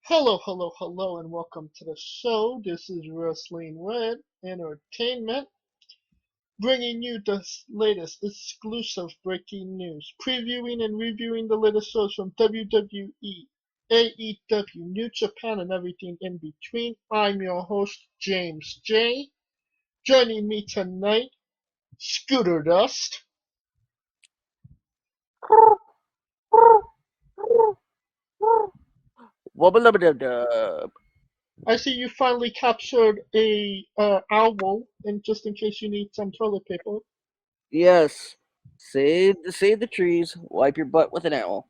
Hello, hello, hello, and welcome to the show. This is Wrestling Red Entertainment, bringing you the latest exclusive breaking news, previewing and reviewing the latest shows from WWE, AEW, New Japan, and everything in between. I'm your host, James J. Joining me tonight, Scooter Dust. Wubba lubba dub dub. I see you finally captured a owl, and just in case you need some toilet paper. Yes. Save the trees. Wipe your butt with an owl.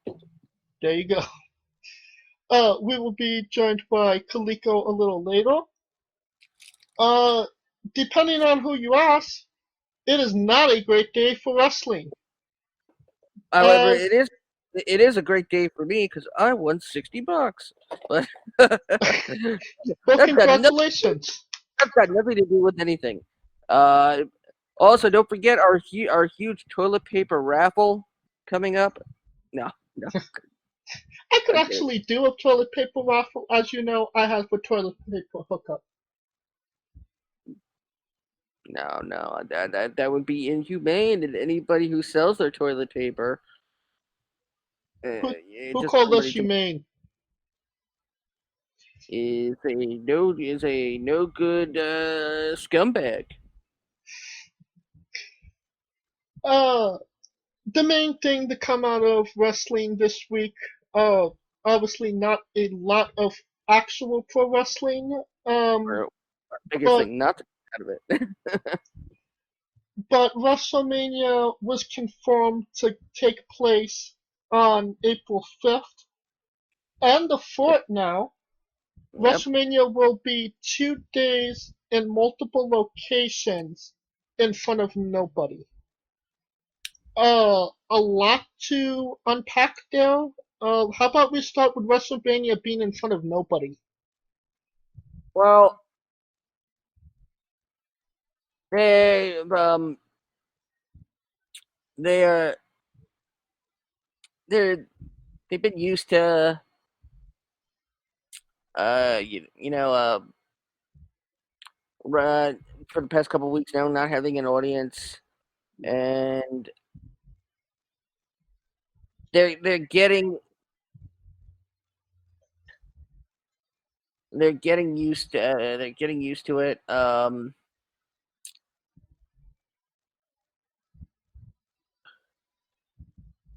There you go. We will be joined by Kaliko a little later. Uh, Depending on who you ask, it is not a great day for wrestling. However, As it is a great day for me because I won $60. But well, that's got nothing congratulations. that's got nothing to do with anything. Uh, Also, don't forget our huge toilet paper raffle coming up. No, no, I could I'm kidding. actually do a toilet paper raffle. As you know, I have a toilet paper hookup. No. That would be inhumane. And anybody who sells their toilet paper, Who who just called us somebody to humane? is a no scumbag. Uh, the main thing to come out of wrestling this week, uh, obviously not a lot of actual pro wrestling. Or biggest But thing not to get out of it. but WrestleMania was confirmed to take place on April 5th and the 4th now. Yep. WrestleMania will be 2 days in multiple locations in front of nobody. A lot to unpack there. How about we start with WrestleMania being in front of nobody? Well, they they are they're they've been used to you know uh for the past couple of weeks now not having an audience, and they're they're getting they're getting used to it.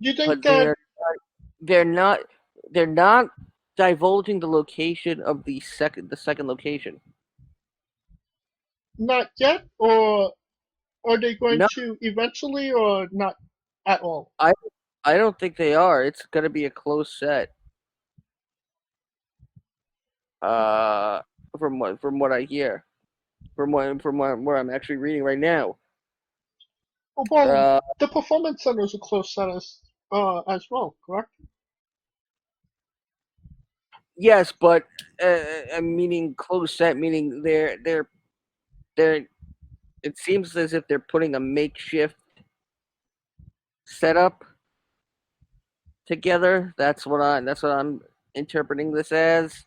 Do you think But that they're not they're not divulging the location of the second location. not yet, or are they going No, to eventually, or not at all? I I don't think they are. It's gonna be a close set. Uh, from what I hear, from what where I'm actually reading right now. Well, Uh, the Performance Center is a close set as well, correct? yes, but I'm meaning close set, meaning they're. It seems as if they're putting a makeshift setup together. That's what I'm interpreting this as.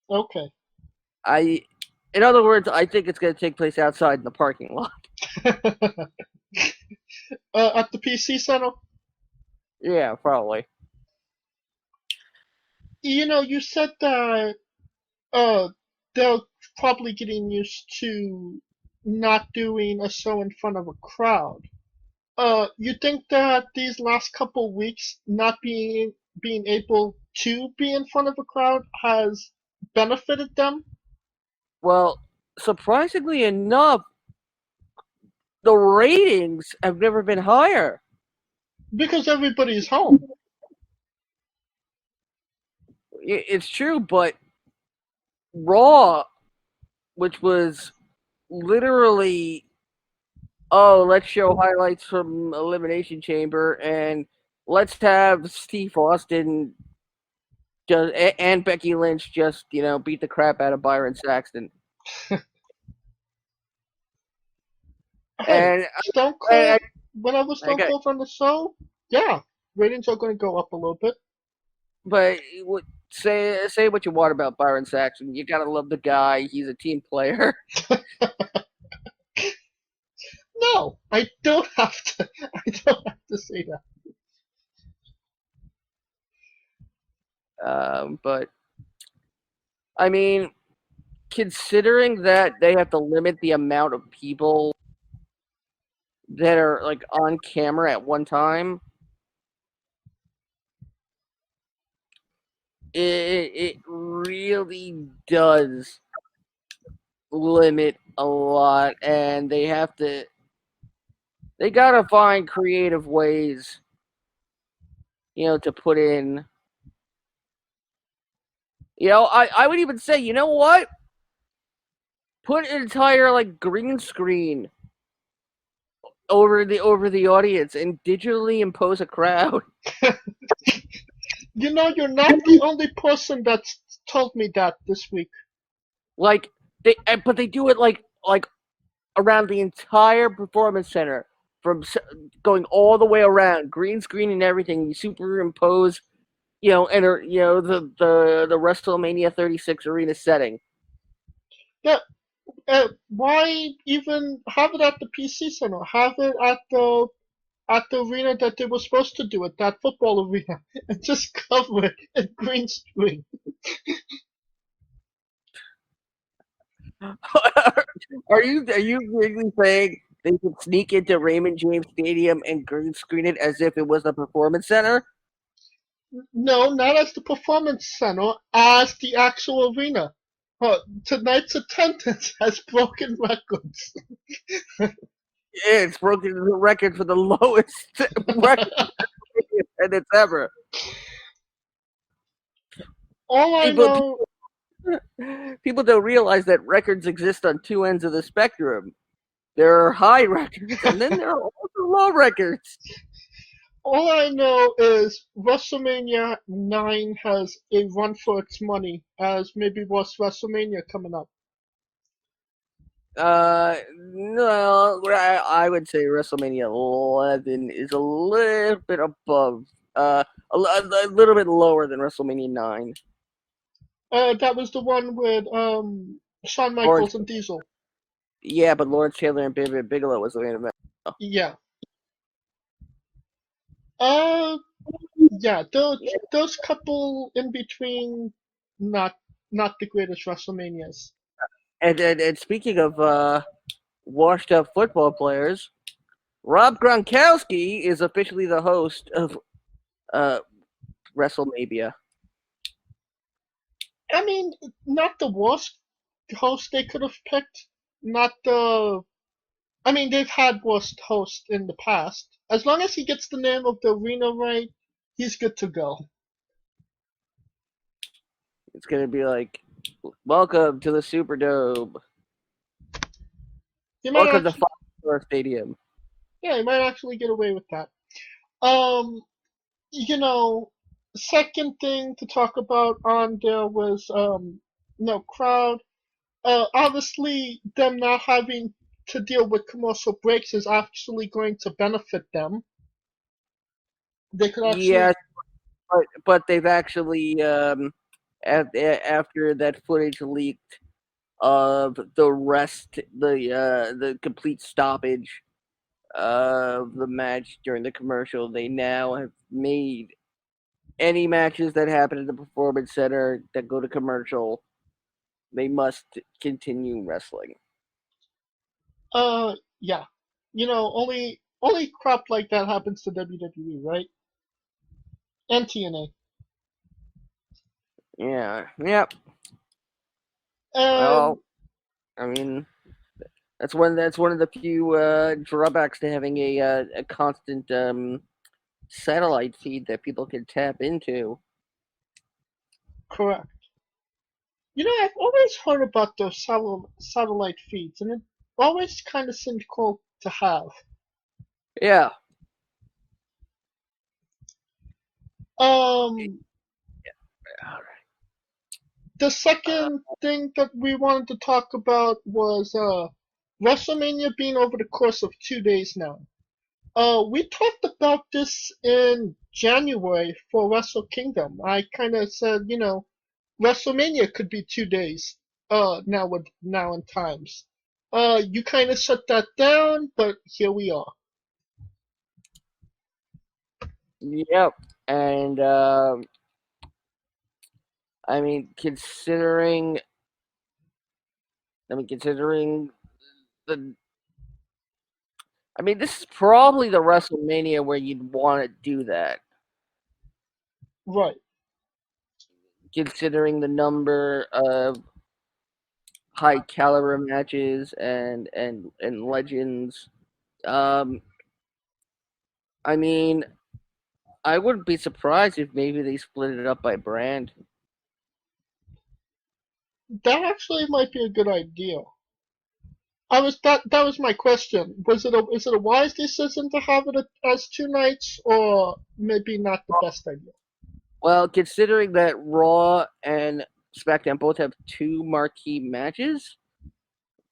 Okay. I, in other words, I think it's going to take place outside in the parking lot. At the PC Center, Yeah, probably. you said that uh, they're probably getting used to not doing a show in front of a crowd. You think that these last couple weeks not being able to be in front of a crowd has benefited them Well, surprisingly enough, the ratings have never been higher. because everybody's home? It's true, but Raw, which was literally, oh, let's show highlights from Elimination Chamber and let's have Steve Austin just and Becky Lynch just beat the crap out of Byron Saxton. Hey, And Stone I, Cold, whenever I Stone got, Cold's on the show, yeah, ratings are going to go up a little bit. but say what you want about Byron Saxon. You gotta love the guy. He's a team player. No, I don't have to. I don't have to say that. But I mean, considering that they have to limit the amount of people that are like on camera at one time, it really does limit a lot, and they gotta find creative ways, to put in. I would even say, you know what? Put an entire like green screen over the audience and digitally impose a crowd. You're not the only person that's told me that this week. Like but they do it like around the entire performance center, from going all the way around, green screen and everything. You superimpose, enter, the WrestleMania 36 arena setting. Yeah, why even have it at the PC Center? Have it at the arena that they were supposed to do it, that football arena, and just cover it in green screen. Are you really saying they could sneak into Raymond James Stadium and green screen it as if it was the performance center? No, not as the performance center, as the actual arena. Tonight's attendance has broken records. It's broken the record for the lowest record attendance ever. All I People know, people don't realize that records exist on two ends of the spectrum. There are high records, and then there are also low records. all I know is WrestleMania 9 has a run for its money, as maybe was WrestleMania coming up. No, I would say WrestleMania 11 is a little bit above, a little bit lower than WrestleMania 9. That was the one with Shawn Lawrence, Michaels and Diesel. yeah, but Lawrence Taylor and Bigelow was the main event. Yeah. Uh, yeah. Those couple in between, not not the greatest WrestleManias. And speaking of washed up football players, Rob Gronkowski is officially the host of uh, WrestleMania. I mean, not the worst host they could have picked. Not the. I mean, they've had worst hosts in the past. As long as he gets the name of the arena right, he's good to go. It's gonna be like, welcome to the Superdome. He might Welcome to actually, Fox Stadium. yeah, he might actually get away with that. Um, you know, Second thing to talk about on there was no crowd. Obviously, them not having to deal with commercial breaks is actually going to benefit them. They could Yeah, actually, but they've actually after that footage leaked of the complete stoppage of the match during the commercial, they now have made any matches that happen at the performance center that go to commercial, they must continue wrestling. yeah, only crap like that happens to WWE, right? And TNA. Yeah, yep. And Well, I mean, that's one of the few drawbacks to having a constant satellite feed that people can tap into. correct. I've always heard about those satellite feeds, and it always kind of seemed cool to have. Yeah. Um, All the right. second thing that we wanted to talk about was WrestleMania being over the course of 2 days now. We talked about this in January for Wrestle Kingdom. I kind of said, WrestleMania could be 2 days. Now in times. You kind of shut that down, but here we are. Yep. And I mean, considering considering the this is probably the WrestleMania where you'd want to do that, Right. considering the number of high caliber matches and legends. Um, I mean, I wouldn't be surprised if maybe they split it up by brand. That actually might be a good idea. That was my question. Is it a wise decision to have it as 2 nights, or maybe not the best idea? Well, considering that Raw and SmackDown both have two marquee matches,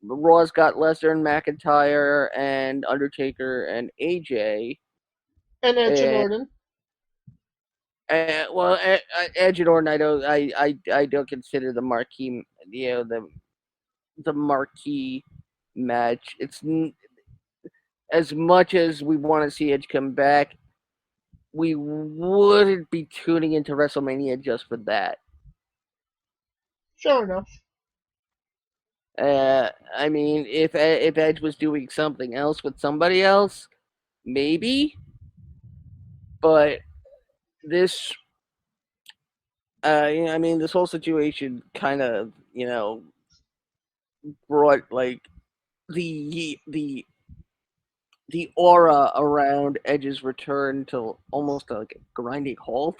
Raw's got Lesnar and McIntyre and Undertaker and AJ. And Edge and And Orton. well, Edge and Orton, I don't consider the marquee, the marquee match. It's as much as we want to see Edge come back, we wouldn't be tuning into WrestleMania just for that. Fair enough. I mean, if Edge was doing something else with somebody else, maybe. But this, I mean, this whole situation kind of, brought like the aura around Edge's return to almost like a grinding halt.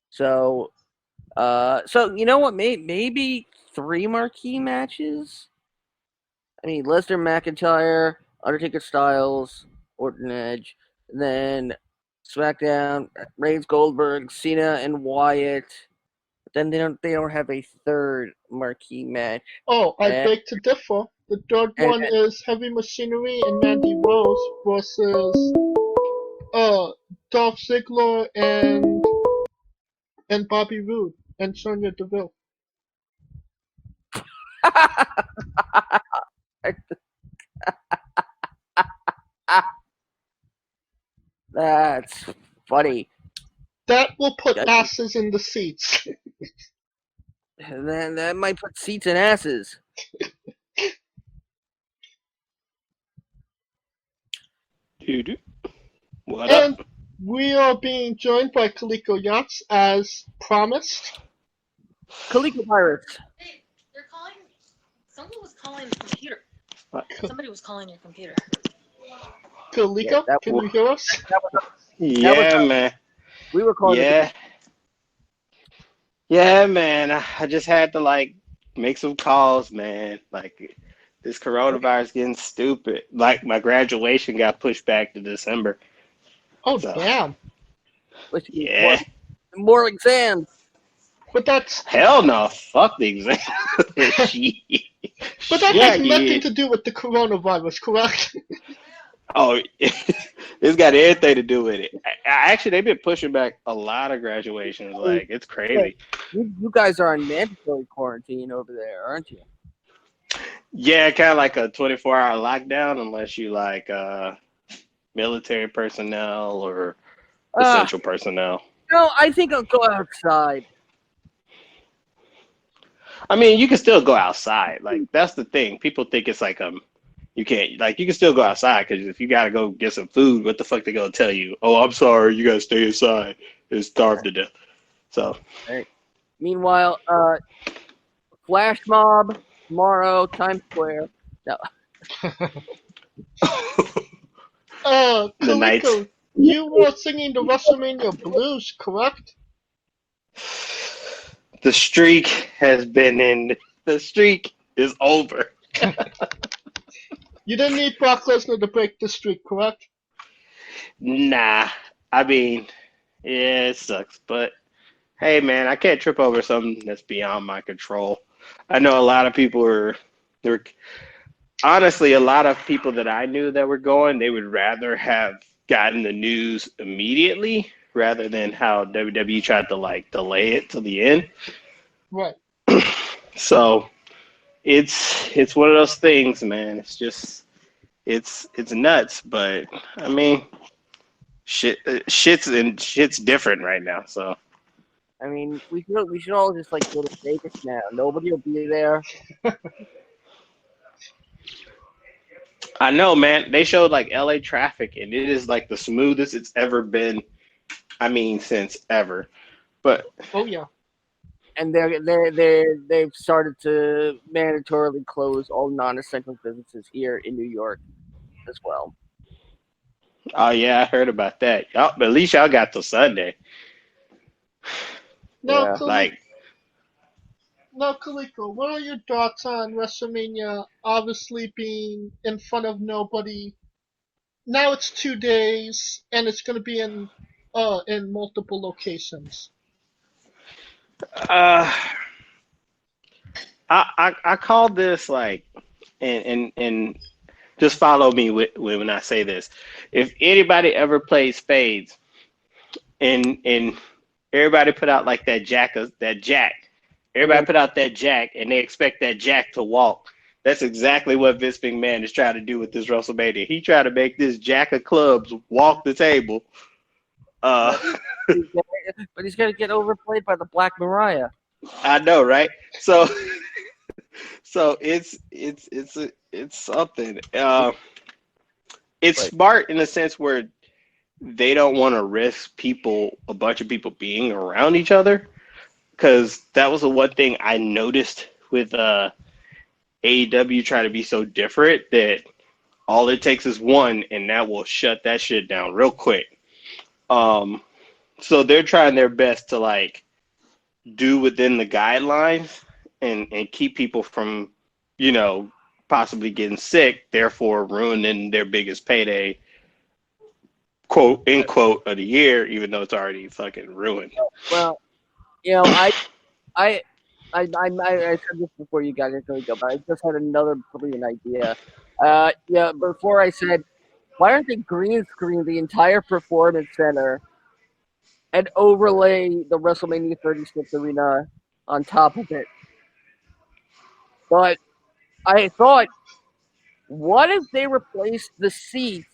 So, so you know what? Maybe three marquee matches. I mean, Lesnar, McIntyre, Undertaker, Styles, Orton, Edge, and then SmackDown, Reigns, Goldberg, Cena, and Wyatt. But then they don't have a third marquee match. Oh, I And, beg to differ. The third and one is Heavy Machinery and Mandy Rose versus uh Dolph Ziggler and Bobby Roode and Sonya Deville. that's funny. That will put That, asses in the seats. then that might put seats in asses. Dude, what And up? we are being joined by Kaliko Yachts as promised. Kaliko Pirates. Hey, they're calling. Someone was calling the computer. What? Somebody was calling your computer. Kaliko, that can you hear us? That was, Yeah, man. we were calling Yeah. Yeah, man. I just had to like make some calls, man. Like this coronavirus getting stupid. Like my graduation got pushed back to December. Oh, So damn. yeah. more exams. But that's Hell no. Fuck the exam. Shit. but that Yeah, has nothing Shit. to do with the coronavirus, correct? Oh, it's got everything to do with it. Actually, they've been pushing back a lot of graduations. Like it's crazy. You guys are on mandatory quarantine over there, aren't you? Yeah, kind of like a 24-hour lockdown, unless you like military personnel or essential personnel. No, I think I'll go outside. I mean, you can still go outside. Like that's the thing. People think it's like you can't like you can still go outside because if you gotta go get some food, what the fuck they gonna tell you? Oh, I'm sorry, you gotta stay inside. It's starved to death. So Right. Meanwhile, flash mob tomorrow, Times Square. No. the nights. Kaliko, you were singing the WrestleMania blues, correct? The streak has been in. The streak is over. You didn't need Brock Lesnar to break the streak, correct? Nah, I mean, yeah, it sucks, but hey, man, I can't trip over something that's beyond my control. I know a lot of people they're honestly, a lot of people that I knew that were going, they would rather have gotten the news immediately rather than how WWE tried to like delay it to the end. Right. So it's one of those things, man. It's just it's nuts, but I mean, shit's different right now. So I mean, we should all just like go to Vegas now. Nobody will be there. I know, man. They showed like LA traffic, and it is like the smoothest it's ever been. I mean, since ever. But Oh yeah. And they've started to mandatorily close all non-essential businesses here in New York as well. oh yeah, I heard about that. Y'all, but at least y'all got till Sunday. Now, Yeah. Like, Kaliko, what are your thoughts on WrestleMania obviously being in front of nobody? Now it's 2 days, and it's going to be in multiple locations. uh, I called this like, and just follow me when I say this. If anybody ever plays spades, and everybody put out like that jack. Everybody put out that jack, and they expect that jack to walk. That's exactly what Vince McMahon is trying to do with this WrestleMania. He tried to make this jack of clubs walk the table. Uh, But he's gonna get overplayed by the Black Mariah. I know, right? So it's something. It's Right. smart in a sense where they don't want to risk a bunch of people being around each other, because that was the one thing I noticed with AEW trying to be so different that all it takes is one, and that will shut that shit down real quick. Um, so they're trying their best to like do within the guidelines and keep people from, you know, possibly getting sick, therefore ruining their biggest payday, quote end quote, of the year, even though it's already fucking ruined. Well, you know, I said this before you guys really go, but I just had another brilliant idea. Yeah, before I said, why aren't they green screen the entire performance center and overlay the WrestleMania 36 arena on top of it? But I thought, what if they replaced the seats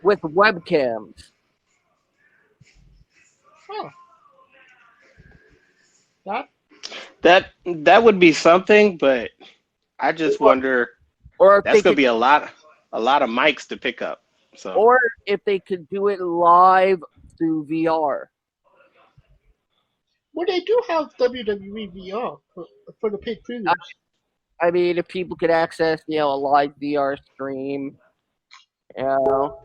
with webcams? Huh. That That would be something, but I just Or, wonder, or if that's they gonna could, be a lot of mics to pick up. So or if they could do it live through VR. well, they do have WWE VR for the pay previews. I mean, if people could access, a live VR stream, you know,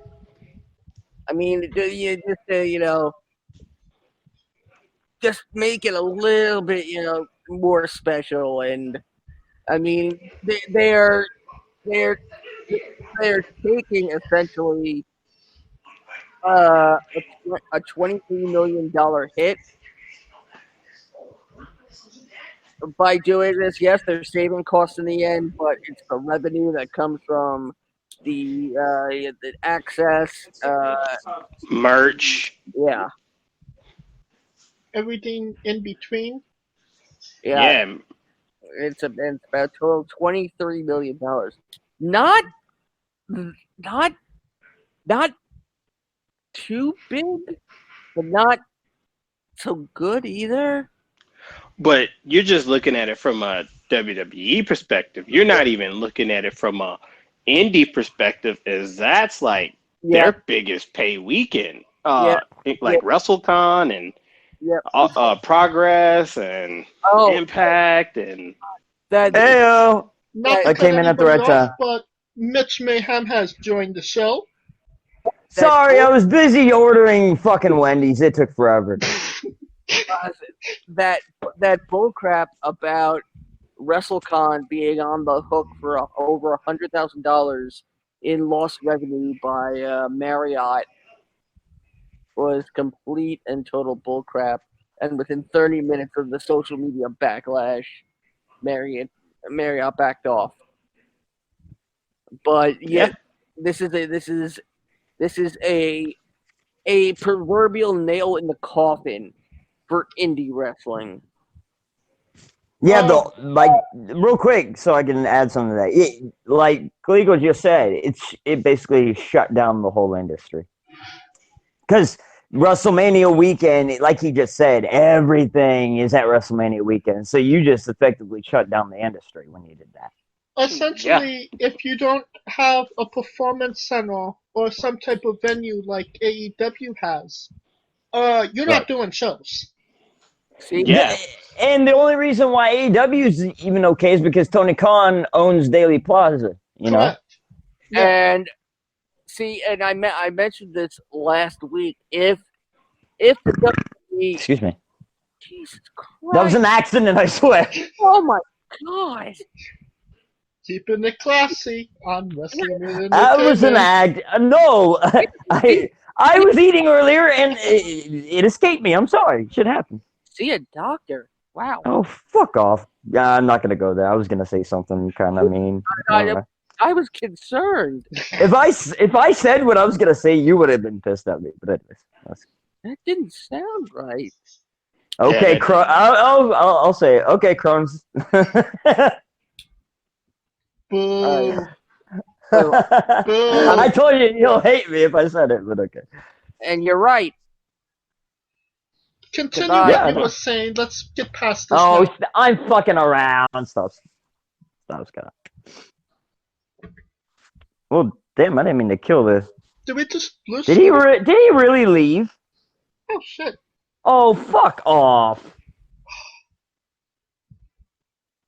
I mean, just make it a little bit, more special. And I mean, they're they're taking essentially a $23 million hit by doing this. Yes, they're saving costs in the end, but it's the revenue that comes from the access. merch, Yeah, Everything in between. yeah. yeah, It's about a total $23 million. Not not not too big, but not so good either. but you're just looking at it from a WWE perspective. You're not even looking at it from a indie perspective, as that's like Yeah, their biggest pay weekend. yeah, yeah, Like WrestleCon and yeah. Progress and Oh, Impact and that Heyo! Not to I that cut came in at the anybody right off, time. but Mitch Mayhem has joined the show. Sorry, I was busy ordering fucking Wendy's. It took forever. that that bullcrap about WrestleCon being on the hook for over $100,000 in lost revenue by Marriott was complete and total bullcrap. And within 30 minutes of the social media backlash, Marriott Marriott backed off. But yeah, this is a proverbial nail in the coffin for indie wrestling. Yeah, real quick, so I can add something to that. Like Glico just said, it basically shut down the whole industry. Because WrestleMania weekend, like he just said, everything is at WrestleMania weekend. So you just effectively shut down the industry when you did that. Essentially, if you don't have a performance center or some type of venue like AEW has, you're not doing shows. See? Yeah. And the only reason why AEW is even okay is because Tony Khan owns Daily Plaza, you know? Correct. Yeah. And see, and I mentioned this last week. If the WWE, Excuse me. Jesus Christ, That was an accident, I swear. oh my God. Keeping it classy on Wrestling with That was an Entertainment. act. No, I was eating earlier and it escaped me. I'm sorry. Shit happened. See a doctor. Wow. Oh, fuck off. Yeah, I'm not gonna go there. I was gonna say something kind of mean. I was concerned. If I said what I was gonna say, you would have been pissed at me. But anyways, That didn't sound right. okay, Yeah, I'll say it. Okay, Crohn's. Boo. I told you you'll hate me if I said it, but okay. And you're right. Continue Goodbye. what you were saying. Let's get past this. Oh, now. I'm fucking around. Stop. Well, damn, I didn't mean to kill this. Did we just lose? Did he really leave? Oh shit. Oh, fuck off.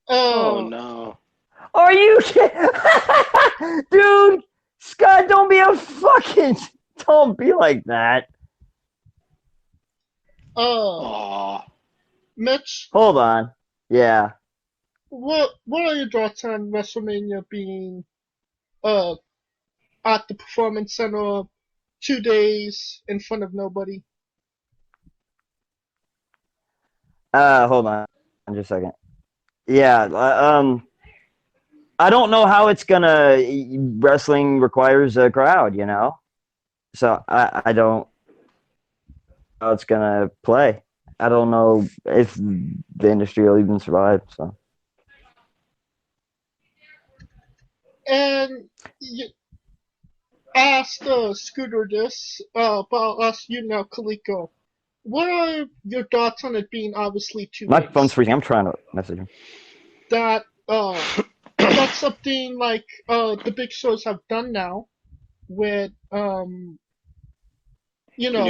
Oh no. Are you dude, Scott, don't be like that. Oh. Mitch, Hold on. Yeah. what are your thoughts on WrestleMania being at the Performance Center 2 days in front of nobody? Hold on just a second. Yeah, I don't know how it's gonna. Wrestling requires a crowd, you know. So I don't know how it's gonna play. I don't know if the industry will even survive. So. And you asked Scooter this, but I'll ask you now, Kaliko. What are your thoughts on it being obviously 2 My days? phone's freezing. I'm trying to message him. That that's something like the big shows have done now with New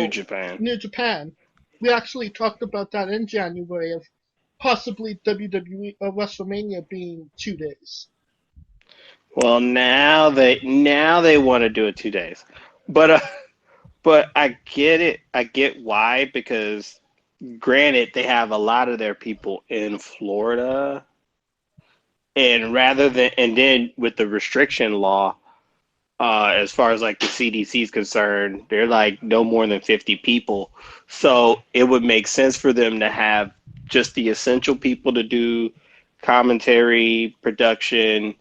Japan. New Japan. We actually talked about that in January of possibly WWE WrestleMania being 2 days. Well, now they want to do it 2 days, but I get it. I get why, because granted they have a lot of their people in Florida, and then with the restriction law, as far as like the CDC is concerned, they're like no more than 50 people, so it would make sense for them to have just the essential people to do commentary, production,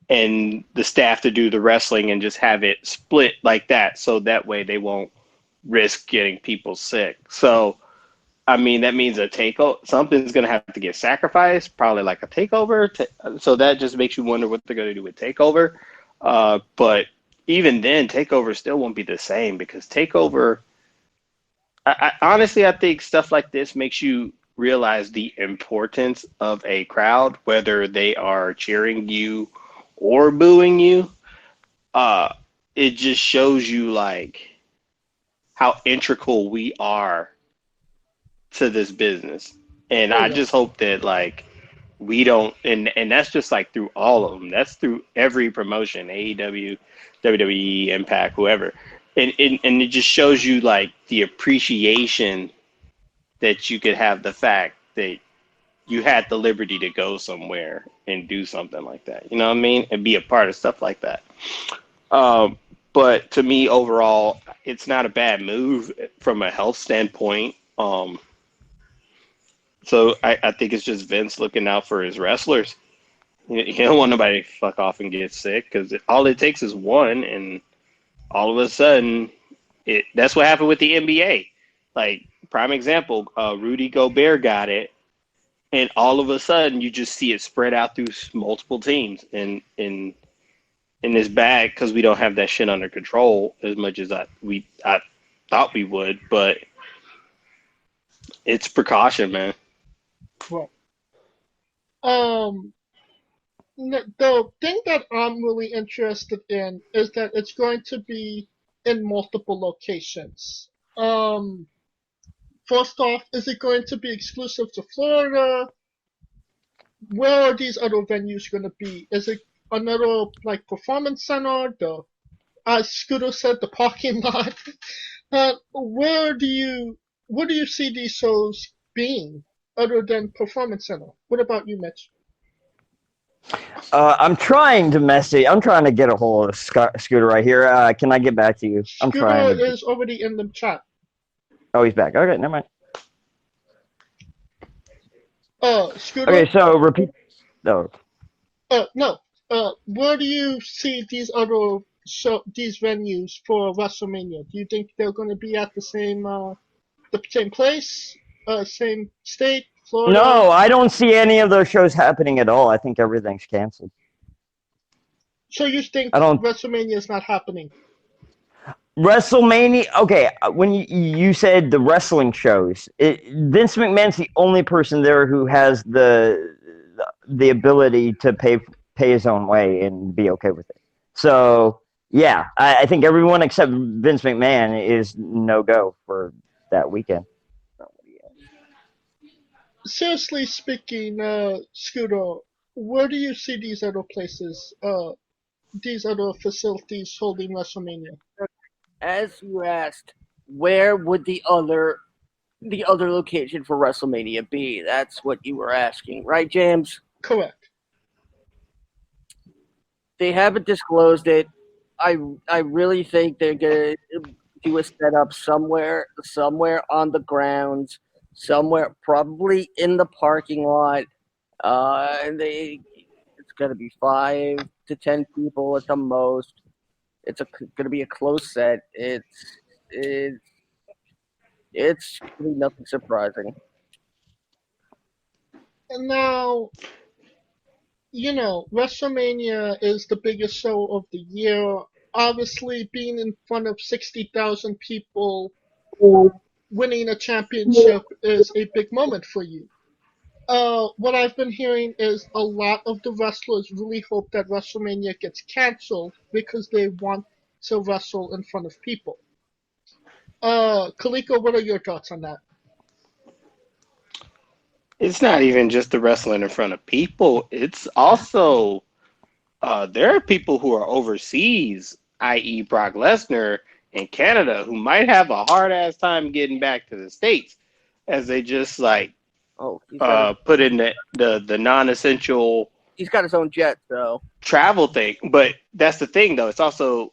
and the staff to do the wrestling, and just have it split like that, so that way they won't risk getting people sick. So, I mean, that means a takeover. Something's going to have to get sacrificed, probably like a takeover. So that just makes you wonder what they're going to do with takeover. But even then, takeover still won't be the same, because takeover, honestly, I think stuff like this makes you realize the importance of a crowd, whether they are cheering you or booing you. It just shows you like how integral we are to this business. And I just hope that like we don't, and that's just like through all of them. That's through every promotion, AEW, WWE, Impact, whoever. And it just shows you like the appreciation that you could have, the fact that you had the liberty to go somewhere and do something like that. You know what I mean? And be a part of stuff like that. But to me, overall, it's not a bad move from a health standpoint. So I think it's just Vince looking out for his wrestlers. He don't want nobody to fuck off and get sick because all it takes is one, and all of a sudden, that's what happened with the NBA. Like, prime example, Rudy Gobert got it, and all of a sudden, you just see it spread out through multiple teams. And in this bag, because we don't have that shit under control as much as I thought we would, but it's precaution, man. Well, the thing that I'm really interested in is that it's going to be in multiple locations. First off, is it going to be exclusive to Florida? Where are these other venues going to be? Is it another like performance center? As Scooter said, the parking lot. Where do you see these shows being other than performance center? What about you, Mitch? I'm trying to message. I'm trying to get a hold of Scooter right here. Can I get back to you? I'm trying. Scooter is already in the chat. Oh, he's back. Okay, never mind. Scooter. Okay, so repeat. No. No. Where do you see these these venues for WrestleMania? Do you think they're going to be at the same place, same state, Florida? No, I don't see any of those shows happening at all. I think everything's canceled. So you think I don't. WrestleMania is not happening? WrestleMania. Okay, when you said the wrestling shows, Vince McMahon's the only person there who has the ability to pay his own way and be okay with it. So yeah, I think everyone except Vince McMahon is no go for that weekend. Seriously speaking, Scooter, where do you see these other places, these other facilities holding WrestleMania? As you asked, where would the other location for WrestleMania be? That's what you were asking, right, James? Correct. They haven't disclosed it. I really think they're gonna do a setup somewhere on the grounds, somewhere probably in the parking lot. It's gonna be 5 to 10 people at the most. It's gonna be a close set. It's really nothing surprising. And now, WrestleMania is the biggest show of the year. Obviously, being in front of 60,000 people winning a championship is a big moment for you. What I've been hearing is a lot of the wrestlers really hope that WrestleMania gets canceled because they want to wrestle in front of people. Kaliko, what are your thoughts on that? It's not even just the wrestling in front of people. It's also there are people who are overseas, i.e., Brock Lesnar in Canada, who might have a hard ass time getting back to the States, as they just like put in the non-essential. He's got his own jet, so travel thing. But that's the thing, though. It's also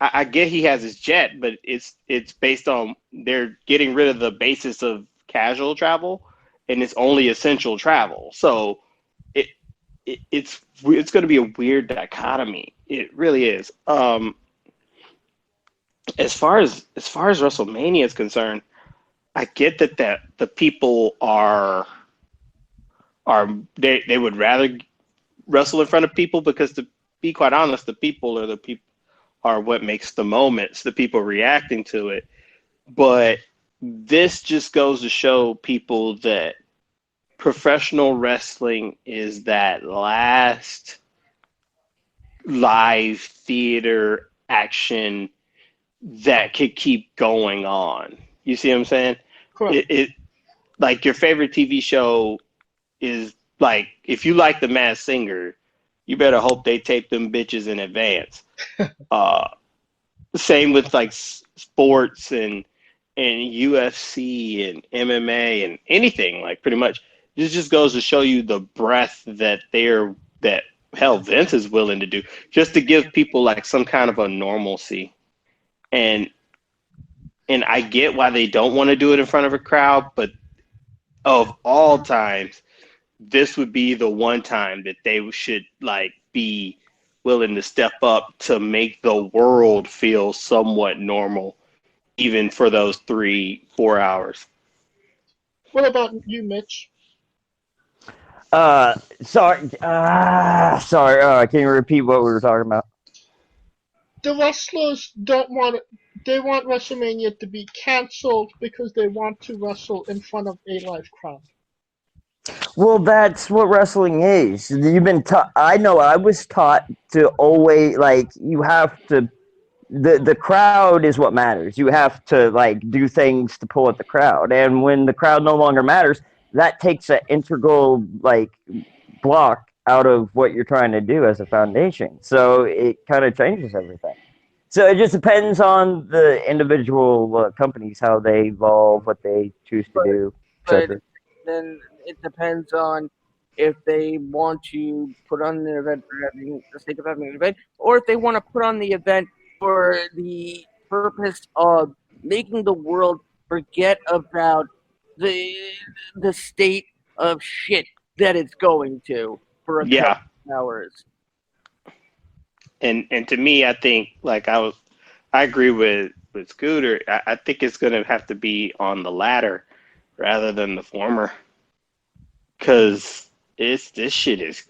I get he has his jet, but it's based on they're getting rid of the basis of casual travel, and it's only essential travel. So it's going to be a weird dichotomy. It really is. As far as WrestleMania is concerned, I get that the people are they would rather wrestle in front of people because, to be quite honest, the people are what makes the moments, the people reacting to it. But this just goes to show people that professional wrestling is that last live theater action that could keep going on. You see what I'm saying? Cool. It like your favorite TV show is like, if you like The Masked Singer, you better hope they tape them bitches in advance. Same with like sports and UFC and MMA and anything, like pretty much. This just goes to show you the breadth that hell Vince is willing to do just to give people like some kind of a normalcy. And I get why they don't want to do it in front of a crowd, but of all times, this would be the one time that they should like be willing to step up to make the world feel somewhat normal, even for those 3-4 hours. What about you, Mitch? Sorry. Sorry. Can you repeat what we were talking about? The wrestlers don't want it. They want WrestleMania to be canceled because they want to wrestle in front of a live crowd. Well, that's what wrestling is. You've been taught. I know. I was taught to always like you have to. The crowd is what matters. You have to like do things to pull at the crowd, and when the crowd no longer matters, that takes an integral like block out of what you're trying to do as a foundation. So it kind of changes everything. So it just depends on the individual companies how they evolve, what they choose to do, But etc. then it depends on if they want to put on the event for having the sake of having an event, or if they want to put on the event for the purpose of making the world forget about the state of shit that it's going to for a Yeah. couple hours. And to me, I think like I agree with Scooter. I think it's gonna have to be on the latter rather than the former, because this shit is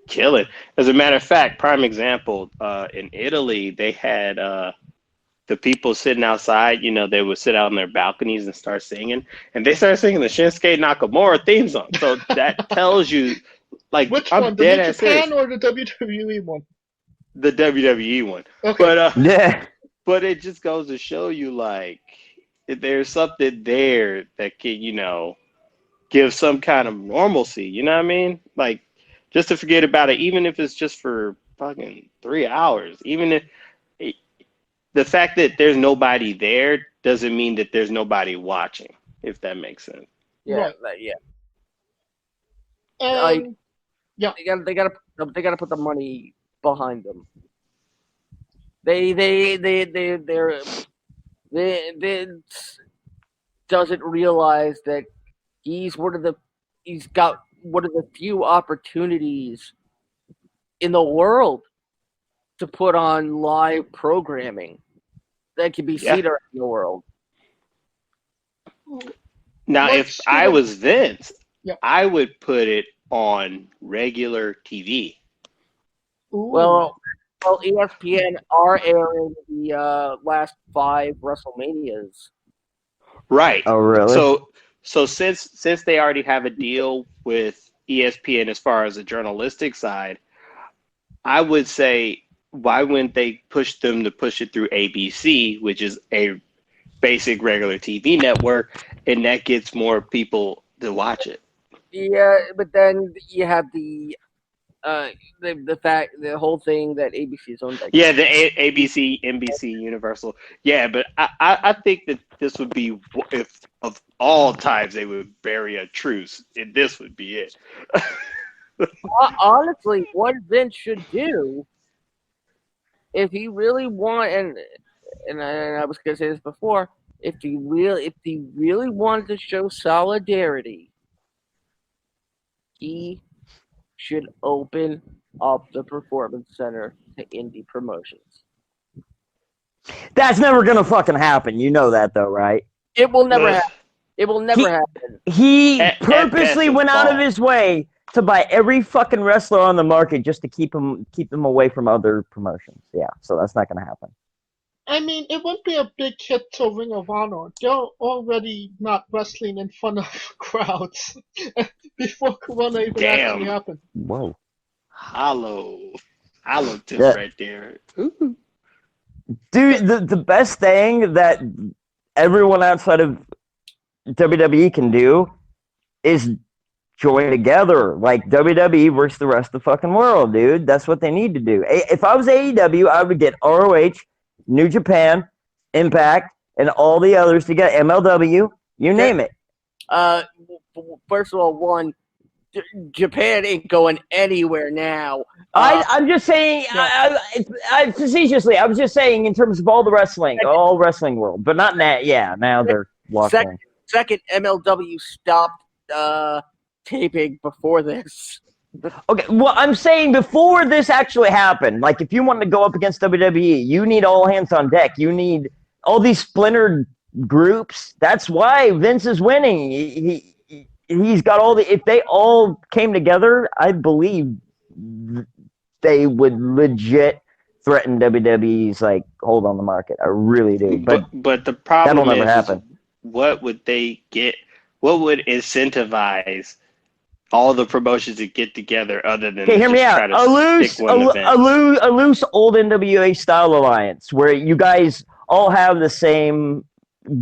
killing. As a matter of fact, prime example, in Italy, they had the people sitting outside. You know, they would sit out on their balconies and start singing, and they started singing the Shinsuke Nakamura theme song. So that tells you, like, Which I'm one, the dead New ass serious. Japan or the WWE one? The WWE one, Okay. Yeah. but it just goes to show you, like, if there's something there that can, give some kind of normalcy. You know what I mean? Like, just to forget about it, even if it's just for fucking 3 hours. Even if the fact that there's nobody there doesn't mean that there's nobody watching, if that makes sense. Yeah, Right. yeah. And yeah, They gotta put the money behind them. They doesn't realize that he's got one of the few opportunities in the world to put on live programming that can be Yeah. seen around the world. Now, Like if I Scooter- was Vince, Yeah. I would put it on regular TV. ooh, Well, ESPN are airing the last 5 WrestleManias. Right. Oh, really? So since they already have a deal with ESPN as far as the journalistic side, I would say, why wouldn't they push them to push it through ABC, which is a basic regular TV network, and that gets more people to watch it. Yeah, but then you have the whole thing that ABC is owned by. Yeah, the ABC, NBC, Universal. Yeah, but I think that this would be, if of all times they would bury a truce, and this would be it. Honestly, what Vince should do, if he really and I was gonna say this before, if he really wanted to show solidarity, he should open up the Performance Center to indie promotions. That's never gonna fucking happen. You know that though, right? It will never Ugh. happen. It will never happen. He At purposely best, went it's out of fall. his way to buy every fucking wrestler on the market just to keep them away from other promotions. Yeah, so that's not gonna happen. I mean, it wouldn't be a big hit to Ring of Honor. They're already not wrestling in front of crowds before Corona even actually happened. Whoa. Hollow tip Yeah. right there. Ooh. Dude, the best thing that everyone outside of WWE can do is join together, like WWE versus the rest of the fucking world, dude. That's what they need to do. If I was AEW, I would get ROH, New Japan, Impact, and all the others together. MLW, you name it. First of all, Japan ain't going anywhere now. I'm just saying, I facetiously, I was just saying in terms of all wrestling world, but not now. Yeah, now they're walking. Second, MLW stopped taping before this. Okay, well, I'm saying before this actually happened, like if you want to go up against WWE, you need all hands on deck. You need all these splintered groups. That's why Vince is winning. He's got all the. If they all came together, I believe they would legit threaten WWE's like hold on the market. I really do. But the problem that'll never is happen. What would they get? What would incentivize all the promotions to get together other than Okay, hear me just out. try to pick one event? A loose old NWA style alliance where you guys all have the same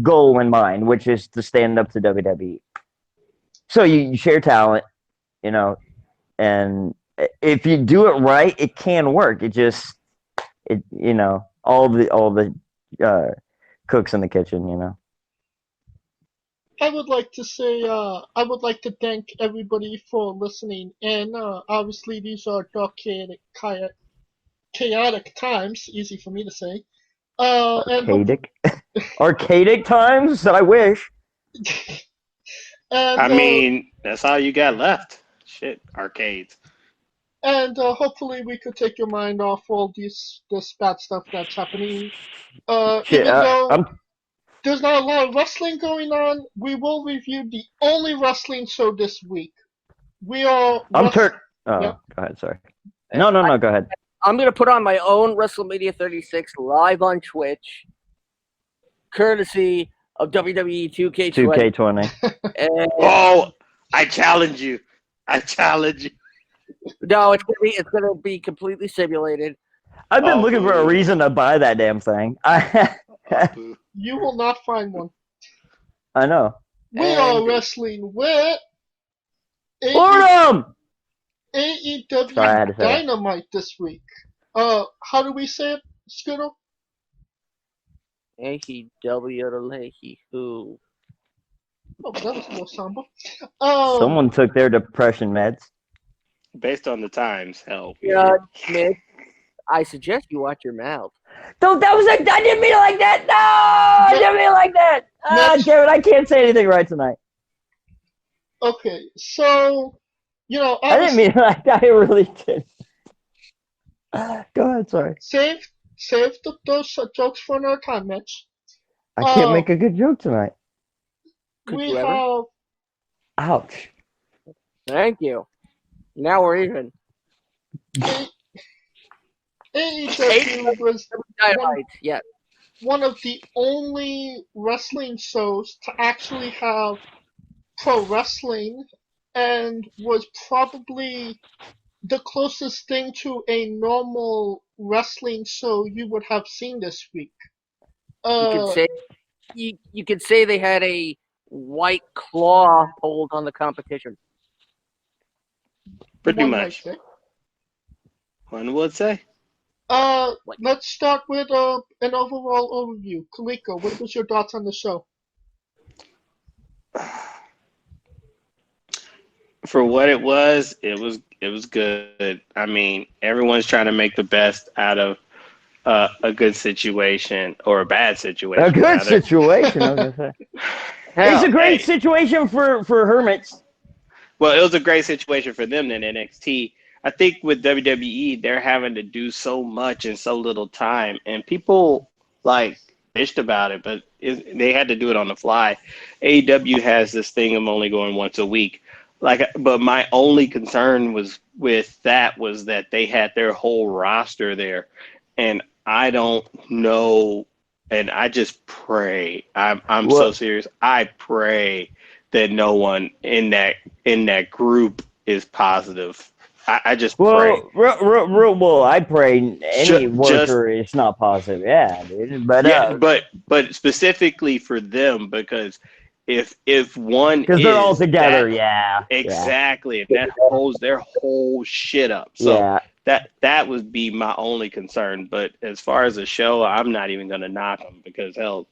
goal in mind, which is to stand up to WWE. So you share talent, you know, and if you do it right, it can work. All the cooks in the kitchen, you know. I would like to say, I would like to thank everybody for listening. And obviously, these are dark, chaotic times. Easy for me to say. Arcadic times. I wish. And, I mean, that's all you got left. Shit, arcades. And hopefully, we could take your mind off all this bad stuff that's happening. Even though there's not a lot of wrestling going on, we will review the only wrestling show this week. We are. Go ahead. Sorry. No. Go ahead. I'm gonna put on my own WrestleMania 36 live on Twitch, courtesy of WWE 2K20. 2K20. Oh, I challenge you. No, it's gonna be completely simulated. I've been looking for a reason to buy that damn thing. You will not find one. I know. We are wrestling with AEW Dynamite this week. How do we say it, Scooter? AEW who? Oh, that was more somber. Someone took their depression meds. Based on the times, hell. Yeah, Smith. I suggest you watch your mouth. I didn't mean it like that. No, I didn't mean it like that. Damn it, I can't say anything right tonight. Okay, so, I didn't mean it like that. I really did. Go ahead, sorry. Save those jokes for another time, Mitch. I can't make a good joke tonight. We have... Ouch. Thank you. Now we're even. AEW was one of the only wrestling shows to actually have pro wrestling, and was probably the closest thing to a normal wrestling show you would have seen this week. You could say they had a white claw hold on the competition. Pretty much. One would say. Let's start with an overall overview. Kaliko, what was your thoughts on the show? For what it was good. I mean, everyone's trying to make the best out of a good situation or a bad situation. A good situation, I was gonna say. It's a great situation for hermits. Well, it was a great situation for them in NXT. I think with WWE, they're having to do so much in so little time, and people bitched about it, but they had to do it on the fly. AEW has this thing of only going once a week. But my only concern was that they had their whole roster there, and I don't know, and I just pray. I'm so serious. I pray that no one in that group is positive. I just pray. Well, I pray any worker is not positive. Yeah, dude. But specifically for them, because if one because they're all together, exactly, and that holds their whole shit up. So that would be my only concern. But as far as the show, I'm not even gonna knock them because hell,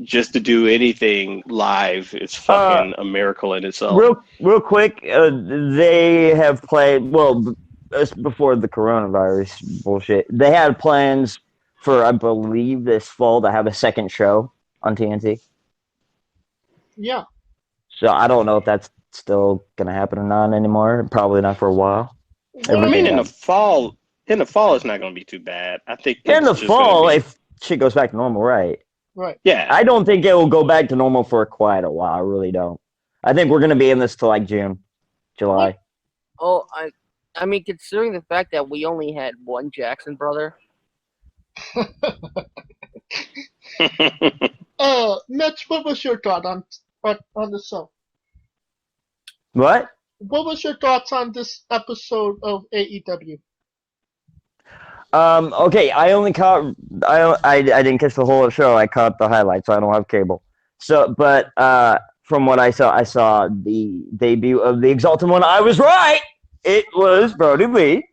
just to do anything live is fucking a miracle in itself. Real quick, they have played before the coronavirus bullshit. They had plans for, I believe, this fall to have a second show on TNT. Yeah. So I don't know if that's still gonna happen or not anymore. Probably not for a while. I mean, Everything in the else. fall, it's not going to be too bad. I think In it's the just going to fall, be. if shit goes back to normal, right? Right. Yeah. I don't think it will go back to normal for quite a while. I really don't. I think we're gonna be in this till like June, July. Oh, I mean, considering the fact that we only had one Jackson brother. Mitch, what was your thought on the show? What? What was your thoughts on this episode of AEW? Okay, I only caught. I didn't catch the whole show. I caught the highlights. So I don't have cable. So, but from what I saw the debut of the Exalted One. I was right. It was Brody Lee.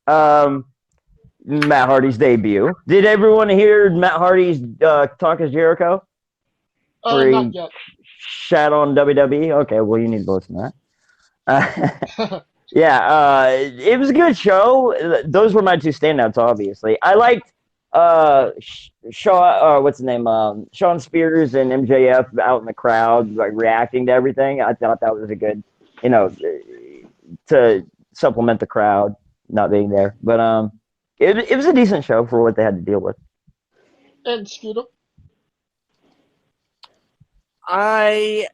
Matt Hardy's debut. Did everyone hear Matt Hardy's Talk as Jericho? Where Not he yet. shat on WWE? Okay, well, you need to listen to that. Yeah, it was a good show. Those were my two standouts, obviously. I liked Shaw, what's his name? Sean Spears and MJF out in the crowd, like reacting to everything. I thought that was a good, to supplement the crowd not being there. But it was a decent show for what they had to deal with. And Scooter? I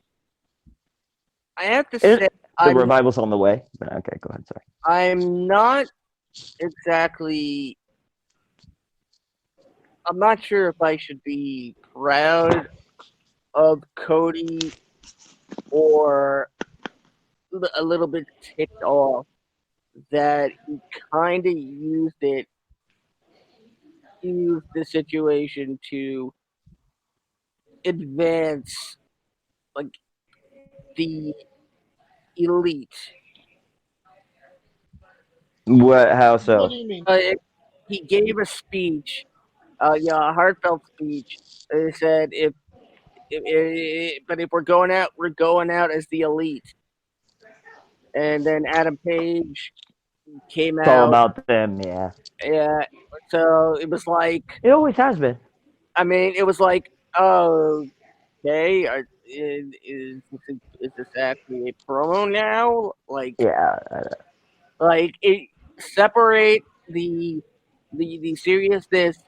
have to It- say, The revival's on the way. But okay, go ahead. Sorry. I'm not exactly. I'm not sure if I should be proud of Cody or a little bit ticked off that he kind of used the situation to advance like the elite. What? How so? What do you mean? He gave a speech, a heartfelt speech. He said, but if we're going out as the elite. And then Adam Page came It's all out. about them, yeah. Yeah, so it was like. It always has been. I mean, it was like, oh, okay, is this actually a promo now? Like, Yeah. like it separate the seriousness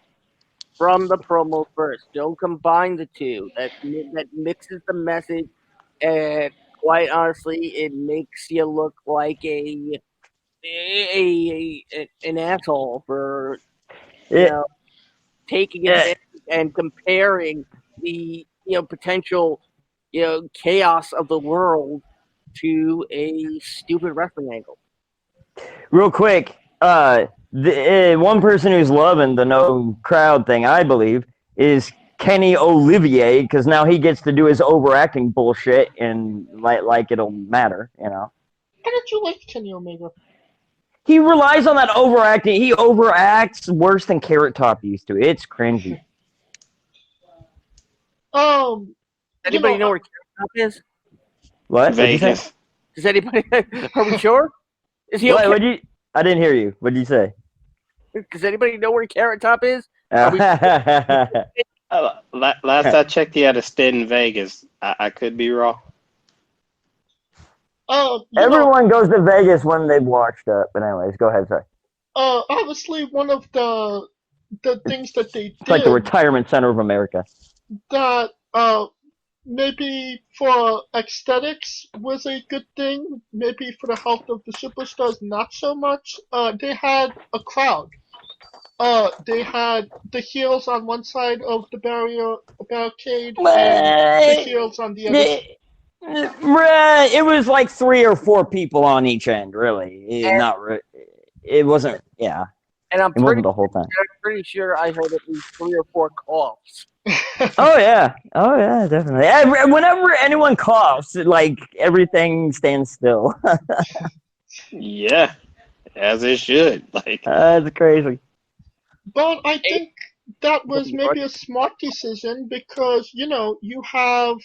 from the promo first. Don't combine the two. That mixes the message, and quite honestly, it makes you look like an asshole for taking advantage and comparing the potential chaos of the world to a stupid wrestling angle. Real quick, one person who's loving the no crowd thing, I believe, is Kenny Olivier, because now he gets to do his overacting bullshit and like it'll matter, How did you like Kenny Omega? He relies on that overacting. He overacts worse than Carrot Top used to. It's cringy. Anybody know where Carrot Top is? What? Vegas. Does anybody? Are we sure? Is he okay? I didn't hear you. What did you say? Does anybody know where Carrot Top is? Last I checked, he had a stint in Vegas. I could be wrong. Everyone goes to Vegas when they've washed up. But anyways, go ahead, sorry. Obviously, one of the things that they did. It's like the retirement center of America. That maybe for aesthetics was a good thing. Maybe for the health of the superstars, not so much. They had a crowd. They had the heels on one side of the barricade, and the heels on the other. It was like 3 or 4 people on each end, really. It wasn't, yeah. And it wasn't the whole time. I'm pretty sure I heard at least 3 or 4 coughs. Oh yeah, definitely. Whenever anyone coughs, like everything stands still. Yeah, as it should. Like it's crazy. But I think that was maybe a smart decision because you have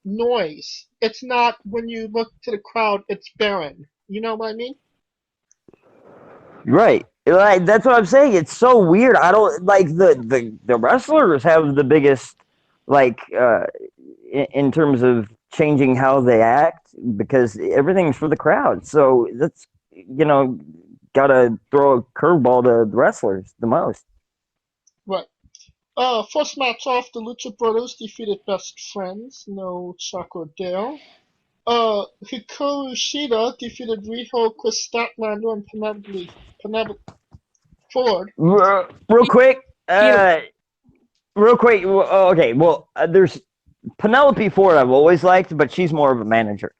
noise. It's not when you look to the crowd, it's barren. You know what I mean? Right. Like that's what I'm saying. It's so weird. I don't like the wrestlers have the biggest in terms of changing how they act because everything's for the crowd. So that's gotta throw a curveball to the wrestlers the most. Right. First match off, the Lucha Brothers defeated Best Friends, no Chuck or Dale. Hikaru Shida defeated Riho, Chris Statlander, and Penelope Ford. Real quick, okay, well, there's Penelope Ford I've always liked, but she's more of a manager.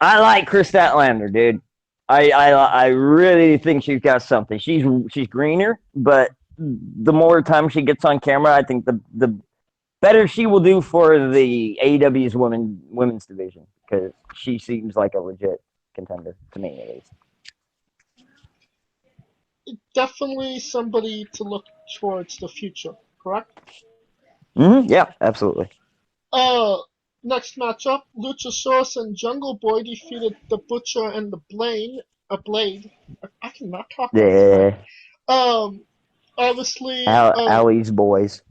I like Chris Statlander, dude. I really think she's got something. She's greener, but the more time she gets on camera, I think the better she will do for the AEW's women's division because she seems like a legit contender to me, at least. Definitely somebody to look towards the future, correct? Yeah, absolutely. Next matchup, Luchasaurus and Jungle Boy defeated the Butcher and the Blade. I cannot talk Yeah. Obviously, Allie's boys.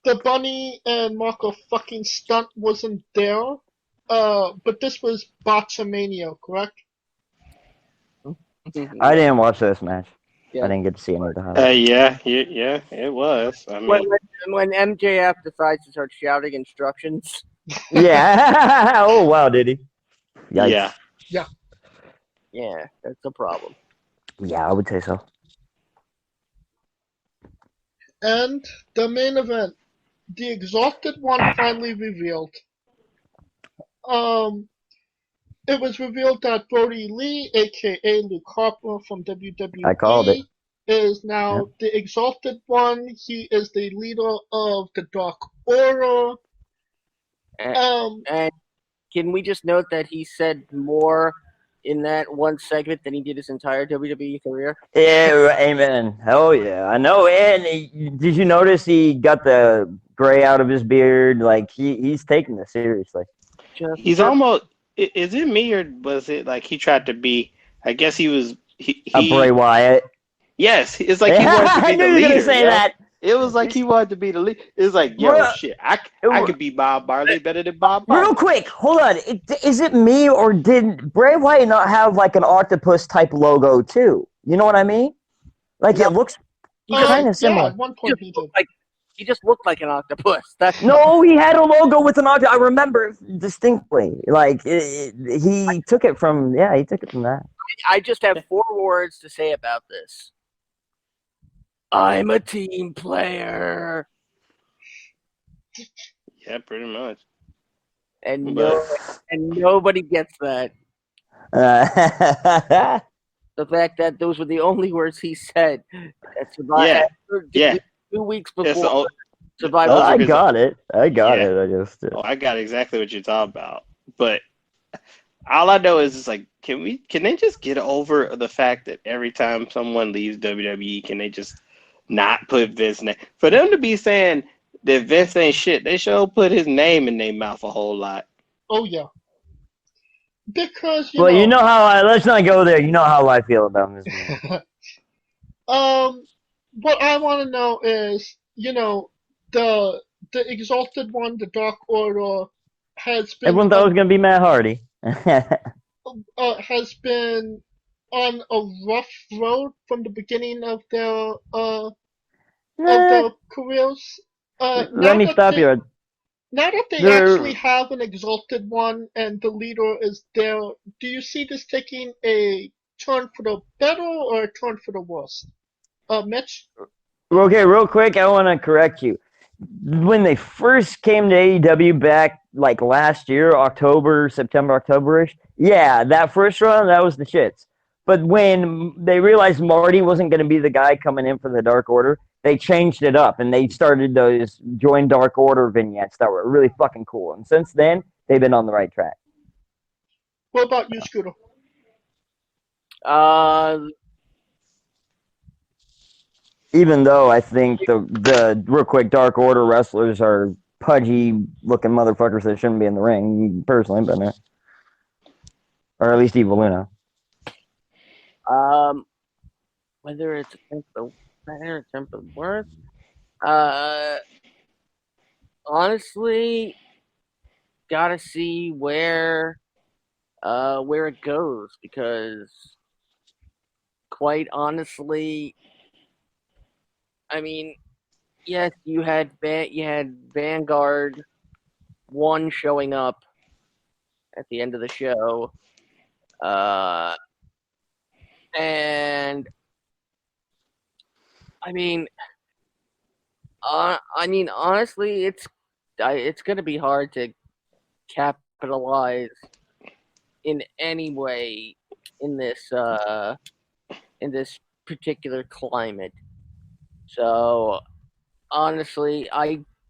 the Bunny and Marco fucking stunt wasn't there. But this was Botchamania, correct? I didn't watch this match. Yeah. I didn't get to see any of the highlights. Yeah, it was. I mean, when MJF decides to start shouting instructions. Yeah. Oh wow, did he? Yikes. yeah. Yeah, that's a problem. Yeah, I would say so. And the main event, the Exalted One finally revealed. It was revealed that Brody Lee, aka Luke Harper from WWE, I called it. is now the Exalted One. He is the leader of the Dark Order. And can we just note that he said more in that one segment than he did his entire WWE career? Yeah, amen. Hell yeah, I know. And did you notice he got the gray out of his beard? Like he's taking this seriously. He's almost. Is it me or was it like he tried to be? I guess he was. A Bray Wyatt. Yes, it's like he wanted to be I knew the you were leader. gonna say that. It was like he wanted to be the leader. It was like, yo, shit, I could be Bob Marley better than Bob Marley. Real quick, hold on. Is it me or did Bray Wyatt not have like an octopus type logo too? You know what I mean? Like it looks kind of similar. Yeah, at one point he did. He just looked like an octopus. No, he had a logo with an octopus. I remember distinctly. Like he took it from that. I just have 4 words to say about this. I'm a team player. Yeah, pretty much. And nobody gets that. The fact that those were the only words he said. Yeah. 2 weeks before Survivor. I got it. I got exactly what you're talking about. But all I know is it's like, can they just get over the fact that every time someone leaves WWE, can they just not put Vince's name? For them to be saying that Vince ain't shit, they sure put his name in their mouth a whole lot. Oh yeah. Because you know how let's not go there. You know how I feel about this. What I want to know is, the Exalted One, the Dark Order, has been. Everyone thought it was gonna be Matt Hardy. Has been on a rough road from the beginning of their careers. Let me stop you. Now that they actually have an Exalted One and the leader is there, do you see this taking a turn for the better or a turn for the worse? Mitch? Okay, real quick, I want to correct you. When they first came to AEW back like last year, September, October-ish, yeah, that first run, that was the shits. But when they realized Marty wasn't going to be the guy coming in for the Dark Order, they changed it up and they started those Join Dark Order vignettes that were really fucking cool. And since then, they've been on the right track. What about you, Scooter? Even though I think the real quick Dark Order wrestlers are pudgy looking motherfuckers that shouldn't be in the ring, personally, but no. Or at least Evil Luna. Whether it's the better or the worse, honestly, gotta see where it goes, because quite honestly, I mean, yes, you had Vanguard 1 showing up at the end of the show, uh, and I mean, honestly, it's gonna be hard to capitalize in any way in this particular climate. So honestly,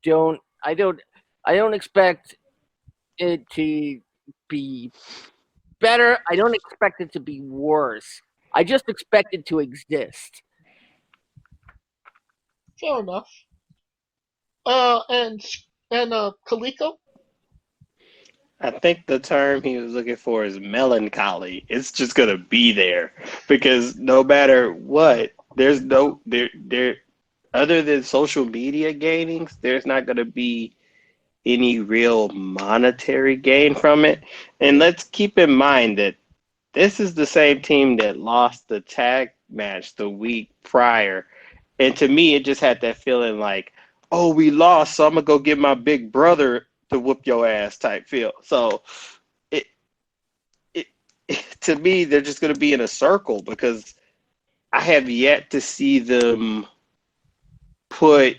don't I don't I don't expect it to be better. I don't expect it to be worse. I just expect it to exist. Fair enough. And Kaliko. I think the term he was looking for is melancholy. It's just gonna be there because no matter what, there's no there other than social media gainings, there's not gonna be any real monetary gain from it. And let's keep in mind that this is the same team that lost the tag match the week prior. And to me, it just had that feeling like, oh, we lost, so I'm gonna go get my big brother to whoop your ass type feel. So it, it, to me, they're just gonna be in a circle because I have yet to see them put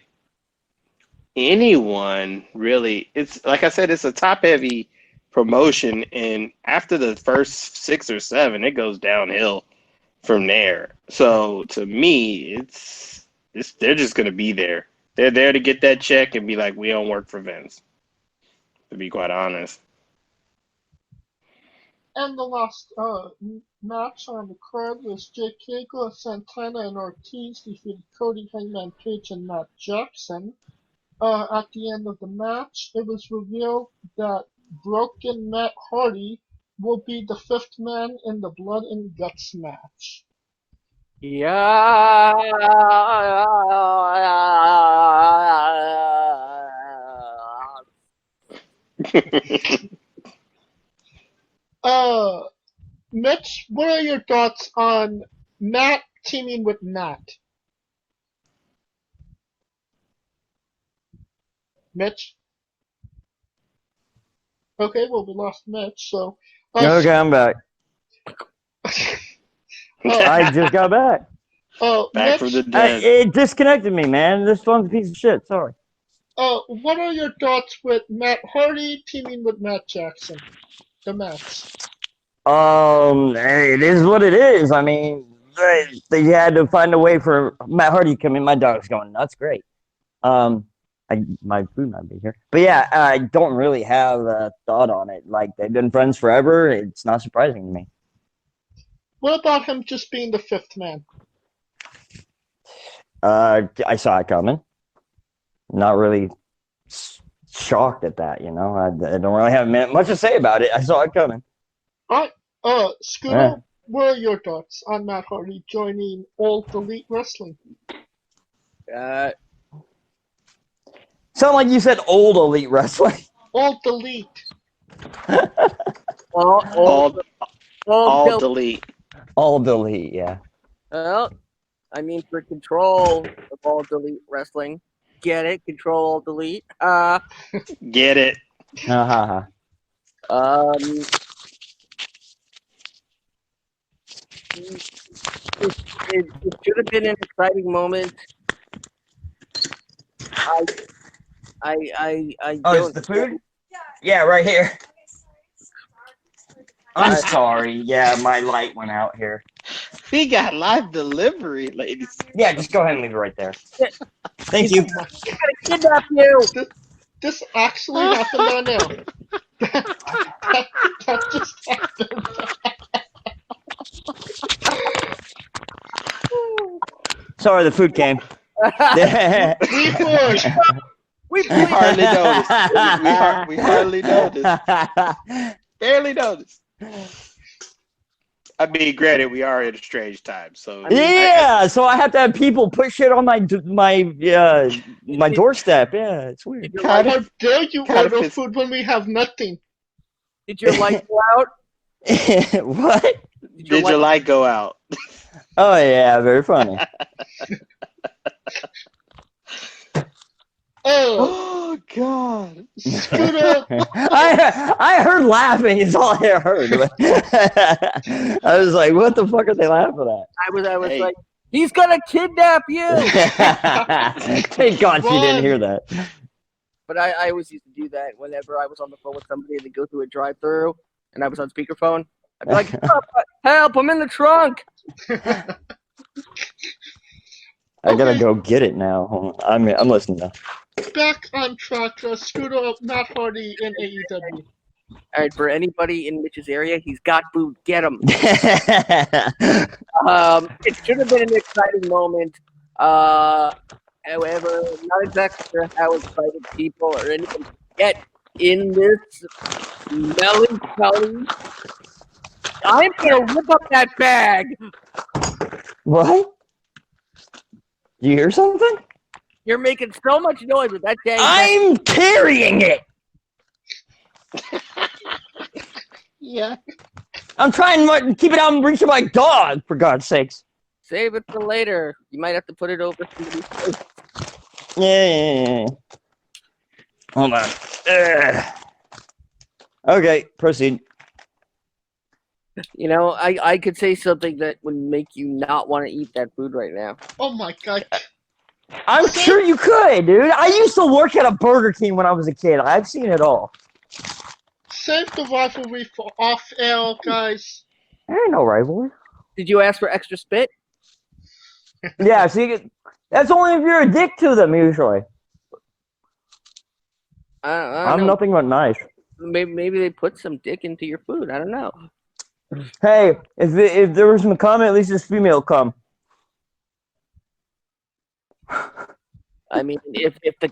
anyone really. It's like I said, it's a top heavy promotion, and after the first 6 or 7, it goes downhill from there. So to me, it's they're just gonna be there. They're there to get that check and be like, we don't work for Vince. To be quite honest. And the last match on the card was Jake Hager, Santana, and Ortiz defeated Cody, Hangman Page, and Matt Jackson. At the end of the match, it was revealed that Broken Matt Hardy will be the 5th man in the Blood and Guts match. Yeah. Mitch, what are your thoughts on Matt teaming with Matt? Mitch? Okay, well, we lost Mitch, so. Okay, I'm back. I just got back. Back Mitch, from the dead. It disconnected me, man. This phone's a piece of shit. Sorry. what are your thoughts with Matt Hardy teaming with Matt Jackson? The match. Hey, it is what it is. I mean, they had to find a way for Matt Hardy to come in. My dog's going nuts. Great. My food might be here, but yeah, I don't really have a thought on it. Like, they've been friends forever. It's not surprising to me. What about him just being the 5th man? I saw it coming. Not really shocked at that, you know. I don't really have much to say about it. I saw it coming. Alright, Scooter, what are your thoughts on Matt Hardy joining All Elite Wrestling? Sound like you said old Elite Wrestling. All Elite. All delete. All Delete, yeah. Well, I mean, for control of All Delete Wrestling, get it? Control All Delete. Get it. It should have been an exciting moment. I Oh, is the food? Yeah, right here. I'm sorry. Yeah, my light went out here. We got live delivery, ladies. Yeah, just go ahead and leave it right there. Thank you. kidnap you. This actually happened on air. that just happened. Sorry, the food came. We hardly noticed. We hardly noticed. Barely noticed. I mean, granted, we are in a strange time, so Yeah, so I have to have people put shit on my doorstep. Yeah, it's weird. Kind How of, dare you kind of order fits- food when we have nothing? Did your light go out? What? Did your light go out? Oh yeah, very funny. Oh, Oh God! Scooter. I heard laughing. Is all I heard. I was like, "What the fuck are they laughing at?" I was Hey. like, he's gonna kidnap you. Thank God she didn't hear that. But I always used to do that whenever I was on the phone with somebody and they go through a drive-through and I was on speakerphone. I'd be like, help! I'm in the trunk. I gotta Okay. go get it now. Hold on. I'm listening now. Back on track. Scooter, Matt Hardy in AEW. All right, for anybody in Mitch's area, he's got food. Get him. It should have been an exciting moment. However, not exactly sure how excited people or anyone get in this melancholy. I'm gonna rip up that bag. What? You hear something? You're making so much noise with that dang bag. I'm carrying it. Yeah. I'm trying to keep it out and reach of my dog, for God's sakes. Save it for later. You might have to put it over somebody's face. Yeah. Hold on. Okay, proceed. You know, I could say something that would make you not want to eat that food right now. Oh my God. I'm sure you could, dude. I used to work at a Burger King when I was a kid. I've seen it all. Save the rivalry for off air, guys. There ain't no rivalry. Did you ask for extra spit? Yeah, see, that's only if you're a dick to them, usually. I I'm don't know. nothing but nice. Maybe they put some dick into your food. I don't know. Hey, if there was some cum, at least this female cum. I mean, if the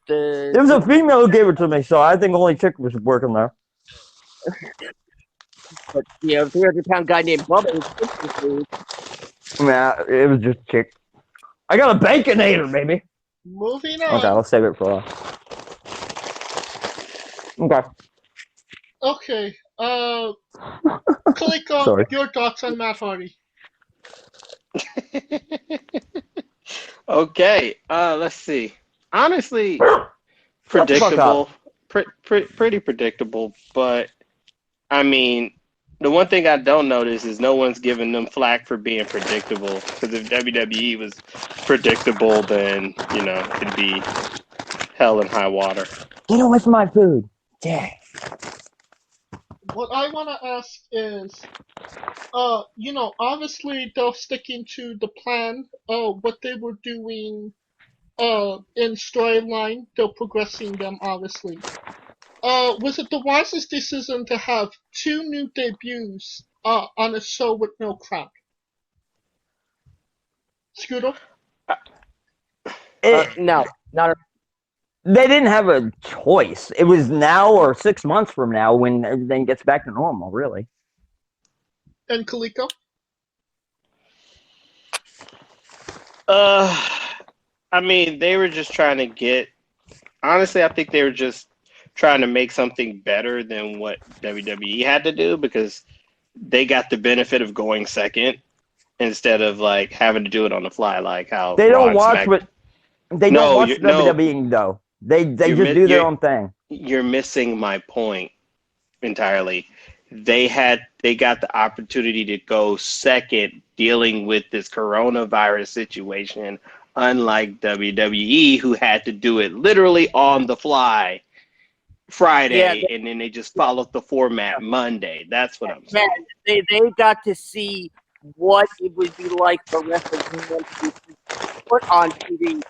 There was a female who gave it to me, so I think only chick was working there. but, 300-pound guy named Bubba who cooked the food. Nah, it was just a chick. I got a baconator, baby. Moving on. Okay, I'll save it for Okay. Okay. Kaliko, Sorry. your thoughts on Matt Hardy? Okay. Let's see. Honestly, Shut the fuck predictable. Pretty predictable, but I mean, the one thing I don't notice is no one's giving them flack for being predictable. Because if WWE was predictable, then it'd be hell and high water. Get away from my food. Dang. What I want to ask is, obviously they're sticking to the plan, what they were doing, in storyline. They're progressing them, obviously. Was it the wisest decision to have 2 new debuts, on a show with no crowd? Scooter? No, not. They didn't have a choice. It was now or 6 months from now when everything gets back to normal, really. And Kaliko? I mean, they were just trying to get. Honestly, I think they were just trying to make something better than what WWE had to do because they got the benefit of going second instead of like having to do it on the fly, like how They Raw don't and watch what they don't watch WWE though. They just do their own thing. You're missing my point entirely. They got the opportunity to go second dealing with this coronavirus situation, unlike WWE, who had to do it literally on the fly Friday, and then they just followed the format Monday. That's what I'm saying. They got to see what it would be like for wrestlers who want to be put on TV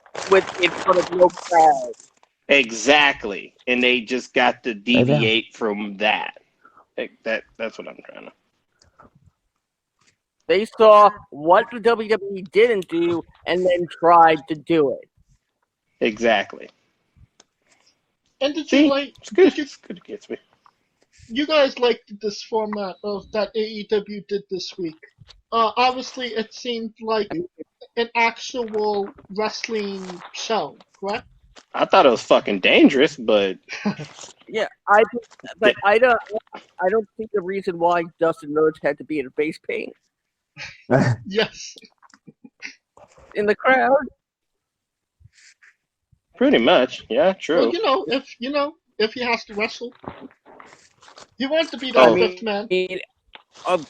in front of no crowd. Exactly, and they just got to deviate from that. That's what I'm trying to. They saw what the WWE didn't do and then tried to do it. Exactly. And did you like? It's good. It's good. It gets me. you guys liked this format of that AEW did this week. Obviously, it seemed like an actual wrestling show, correct? I thought it was fucking dangerous, but Yeah, but I don't think the reason why Dustin Rhodes had to be in face paint Yes. in the crowd. pretty much, yeah, true. Well, if he has to wrestle, he wants to be Oh. that fifth man. Um,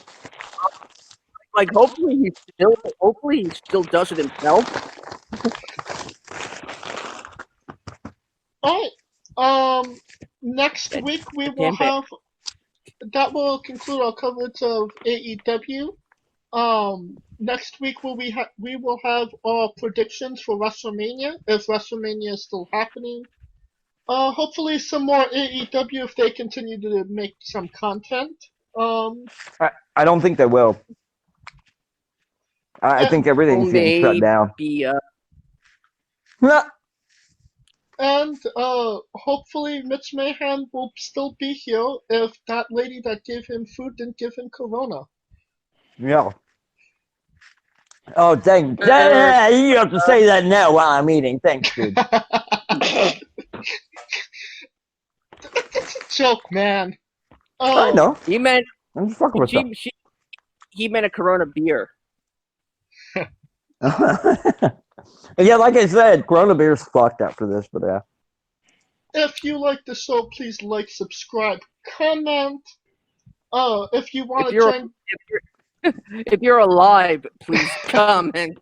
like hopefully he still does it himself. All right. Next week we will have. That will conclude our coverage of AEW. Next week we will have our predictions for WrestleMania, if WrestleMania is still happening. Hopefully some more AEW if they continue to make some content. I don't think they will. I think everything's getting shut down. And hopefully Mitch Mayhem will still be here if that lady that gave him food didn't give him Corona. Yeah. Oh, dang. You have to say that now while I'm eating. Thanks, dude. It's a joke, man. I know. He meant I'm just fucking with them. he meant a Corona beer. Yeah, like I said, Corona beer's fucked after this, but yeah. If you like the show, please like, subscribe, comment. If you want to join... If you're alive, please comment.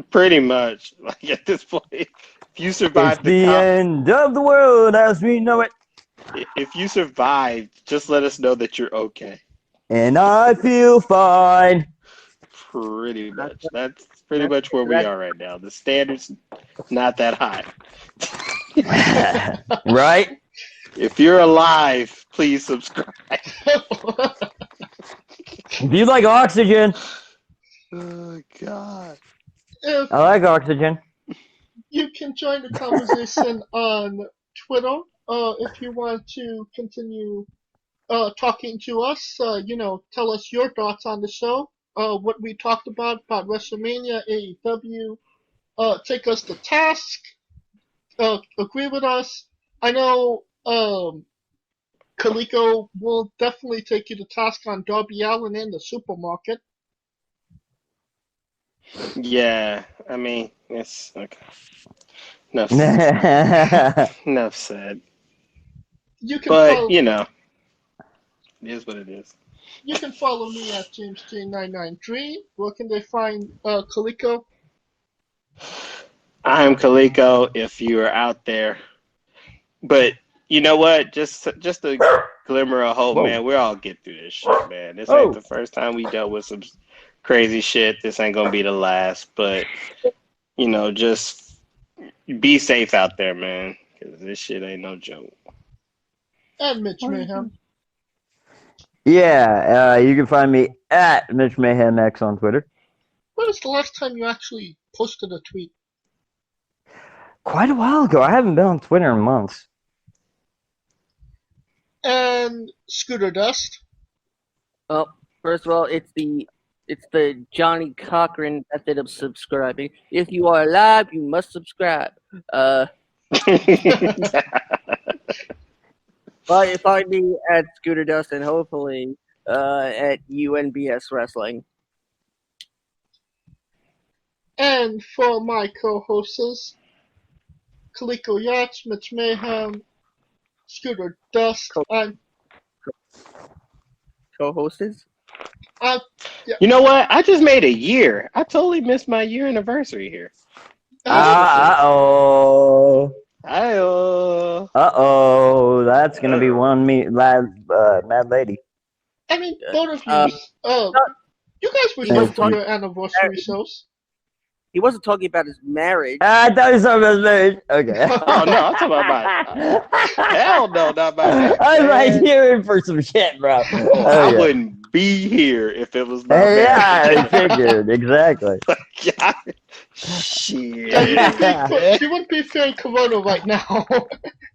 Pretty much. Like at this point, if you survived It's the end of the world as we know it. If you survived, just let us know that you're okay. And I feel fine. Pretty much. That's pretty much where we are right now. The standard's not that high. Right? If you're alive, please subscribe. Do you like oxygen? Oh, God. If I like oxygen. you can join the conversation on Twitter, if you want to continue talking to us, tell us your thoughts on the show, what we talked about WrestleMania, AEW, take us to task, agree with us. I know Kaliko will definitely take you to task on Darby Allin in the supermarket. Yeah, I mean, it's okay. Enough said. Enough said. But, it is what it is. You can follow me at JamesJ993. Where can they find Kaliko? I am Kaliko if you are out there. But you know what? Just a glimmer of hope, man. We all get through this shit, man. This ain't the first time we dealt with some crazy shit. This ain't gonna be the last. But just be safe out there, man. Because this shit ain't no joke. And Mitch Mayhem. Yeah, you can find me at Mitch Mayhem X on Twitter. When was the last time you actually posted a tweet? Quite a while ago. I haven't been on Twitter in months. And Scooter Dust. Well, first of all, it's the Johnny Cochran method of subscribing. If you are alive, you must subscribe. Find me at Scooter Dust and hopefully at UNBS Wrestling. And for my co-hosts, Kaliko Yachts, Mitch Mayhem, Scooter Dust, and co-hosts. Yeah. You know what? I just made a year. I totally missed my year anniversary here. Uh-oh. Uh-oh. That's gonna be one mad lady. I mean, both of you. You guys were here for your anniversary shows. He wasn't talking about his marriage. I thought he was talking about his marriage. Okay. Oh no, I'm talking about my. Hell no, not my. I was like hearing for some shit, bro. I wouldn't be here if it was not Hey, bad. yeah, I figured exactly. Shit. Yeah, you wouldn't be fearing Corona right now.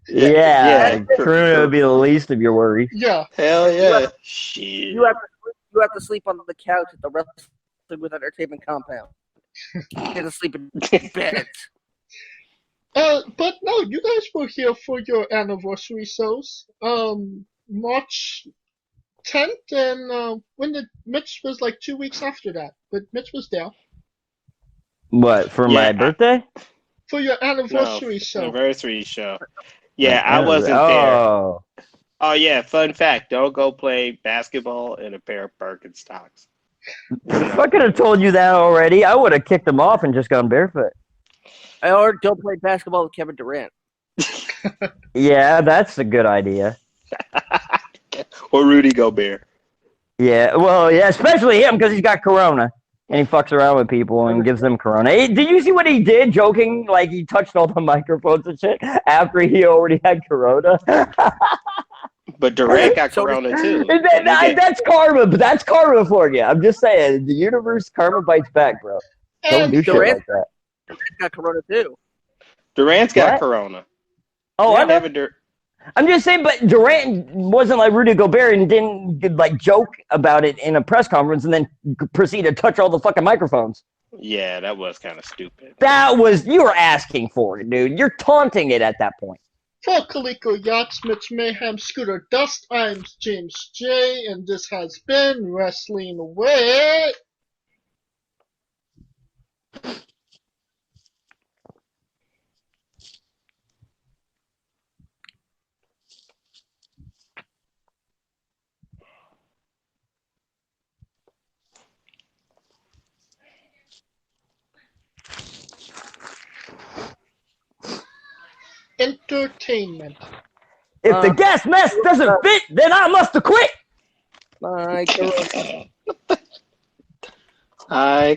Yeah, Corona would be the least of your worries. Yeah. Hell yeah. You have to sleep on the couch at the Wrestling with Entertainment compound. You have to sleep in beds. But no, you guys were here for your anniversary shows. March 10th, and when did Mitch was like 2 weeks after that, but Mitch was there What, for my birthday? for your anniversary show. Anniversary show. Yeah, I wasn't there. Oh yeah, fun fact: don't go play basketball in a pair of Birkenstocks. If I could have told you that already, I would have kicked them off and just gone barefoot. Or don't play basketball with Kevin Durant. Yeah, that's a good idea. Or Rudy Gobert. Yeah, well, yeah, especially him because he's got Corona. And he fucks around with people and gives them Corona. Hey, did you see what he did, joking? Like, he touched all the microphones and shit after he already had Corona. But Durant got Corona, too. That's karma, but that's karma for you. I'm just saying, the universe, karma bites back, bro. Don't do shit like that. Durant's got Corona, too. Durant's got Corona. Oh, I know. I'm just saying, but Durant wasn't like Rudy Gobert and didn't like joke about it in a press conference and then proceed to touch all the fucking microphones. Yeah, that was kind of stupid. You were asking for it, dude. You're taunting it at that point. For Kaliko Yachts, Mitch Mayhem, Scooter Dust, I'm James J, and this has been Wrestling with... Entertainment. If the gas mask doesn't fit, then I must have quit. Bye, Corona. Hi,